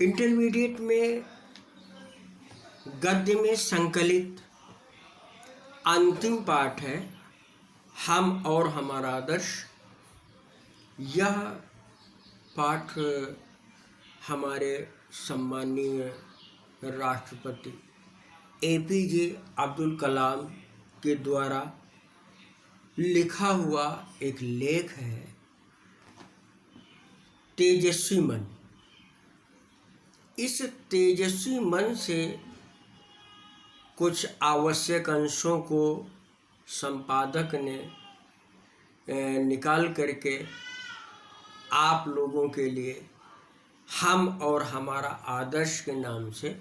Intermediate में गद्य में संकलित अंतिम पाठ है हम और हमारा आदर्श। यह पाठ हमारे सम्मानीय राष्ट्रपति APJ अब्दुल कलाम के द्वारा लिखा हुआ एक लेख है, तेजस्वी मन। इस तेजस्वी मन से कुछ आवश्यक अंशों को संपादक ने निकाल करके आप लोगों के लिए हम और हमारा आदर्श के नाम से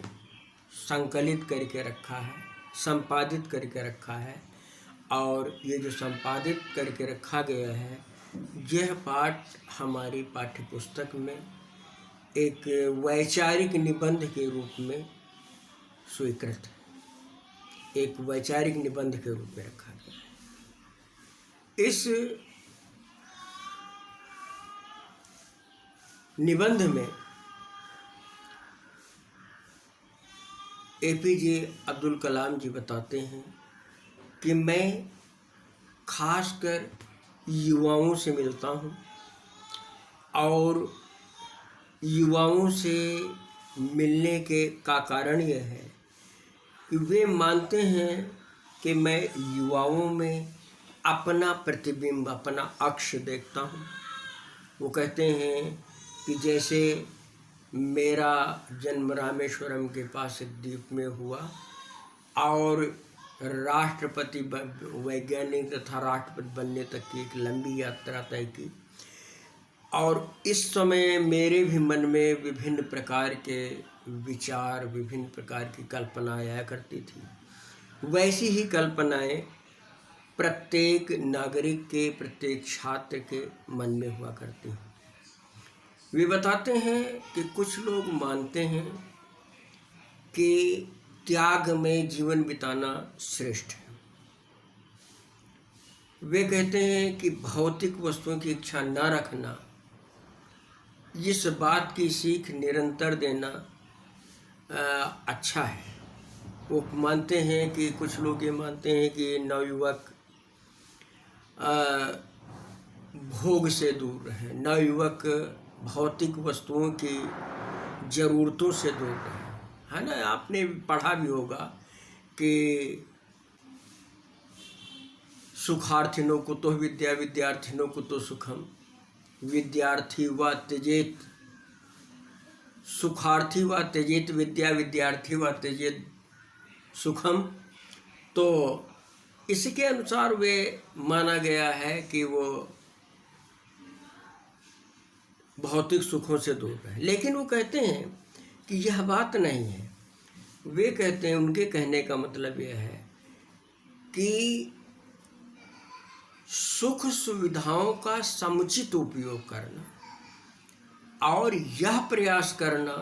संकलित करके रखा है, संपादित करके रखा है। और ये जो संपादित करके रखा गया है, यह पाठ हमारी पाठ्यपुस्तक में एक वैचारिक निबंध के रूप में स्वीकृत है, एक वैचारिक निबंध के रूप में रखा गया है। इस निबंध में APJ अब्दुल कलाम जी बताते हैं कि मैं खासकर युवाओं से मिलता हूँ और युवाओं से मिलने का कारण यह है कि वे मानते हैं कि मैं युवाओं में अपना प्रतिबिंब, अपना अक्ष देखता हूँ। वो कहते हैं कि जैसे मेरा जन्म रामेश्वरम के पास एक द्वीप में हुआ और राष्ट्रपति वैज्ञानिक तथा राष्ट्रपति बनने तक की एक लंबी यात्रा तय की, और इस समय मेरे भी मन में विभिन्न प्रकार के विचार, विभिन्न प्रकार की कल्पनाएं आया करती थी। वैसी ही कल्पनाएं प्रत्येक नागरिक के, प्रत्येक छात्र के मन में हुआ करती हैं। वे बताते हैं कि कुछ लोग मानते हैं कि त्याग में जीवन बिताना श्रेष्ठ है। वे कहते हैं कि भौतिक वस्तुओं की इच्छा न रखना, इस बात की सीख निरंतर देना अच्छा है। वो मानते हैं कि कुछ लोग ये मानते हैं कि नवयुवक भोग से दूर रहे, नवयुवक भौतिक वस्तुओं की ज़रूरतों से दूर रहे, है ना। आपने पढ़ा भी होगा कि सुखार्थिनों को तो विद्या, विद्यार्थिनों को तो सुखम, विद्यार्थी व त्यजेत, सुखार्थी व त्यजेत विद्या, विद्यार्थी व त्यजेत सुखम। तो इसके अनुसार वे माना गया है कि वो भौतिक सुखों से दूर रहे। लेकिन वो कहते हैं कि यह बात नहीं है। वे कहते हैं, उनके कहने का मतलब यह है कि सुख सुविधाओं का समुचित उपयोग करना और यह प्रयास करना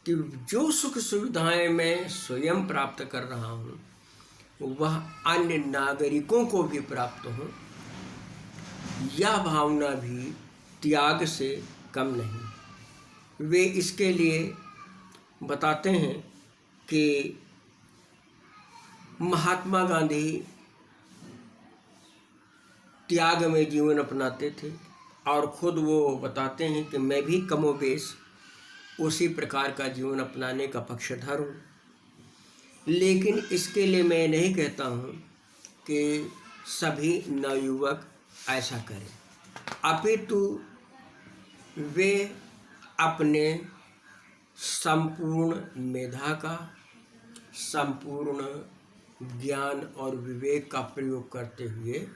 कि जो सुख सुविधाएं मैं स्वयं प्राप्त कर रहा हूँ वह अन्य नागरिकों को भी प्राप्त हो, यह भावना भी त्याग से कम नहीं। वे इसके लिए बताते हैं कि महात्मा गांधी त्याग में जीवन अपनाते थे और खुद वो बताते हैं कि मैं भी कमोबेश उसी प्रकार का जीवन अपनाने का पक्षधर हूँ। लेकिन इसके लिए मैं नहीं कहता हूँ कि सभी नवयुवक ऐसा करें, अपितु वे अपने संपूर्ण मेधा का, संपूर्ण ज्ञान और विवेक का प्रयोग करते हुए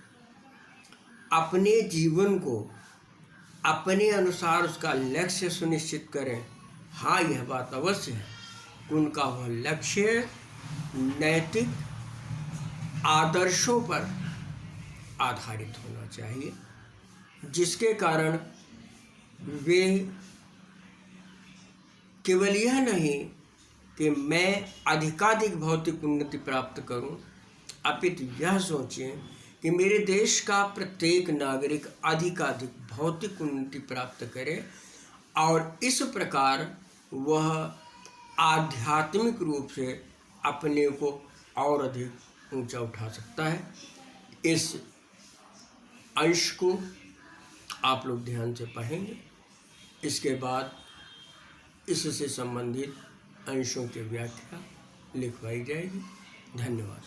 अपने जीवन को अपने अनुसार उसका लक्ष्य सुनिश्चित करें। हाँ, यह बात अवश्य है कि उनका वह लक्ष्य नैतिक आदर्शों पर आधारित होना चाहिए, जिसके कारण वे केवल यह नहीं कि मैं अधिकाधिक भौतिक उन्नति प्राप्त करूं, अपितु यह सोचें कि मेरे देश का प्रत्येक नागरिक अधिकाधिक भौतिक उन्नति प्राप्त करे और इस प्रकार वह आध्यात्मिक रूप से अपने को और अधिक ऊंचा उठा सकता है। इस अंश को आप लोग ध्यान से पढ़ेंगे। इसके बाद इससे संबंधित अंशों की व्याख्या लिखवाई जाएगी। धन्यवाद।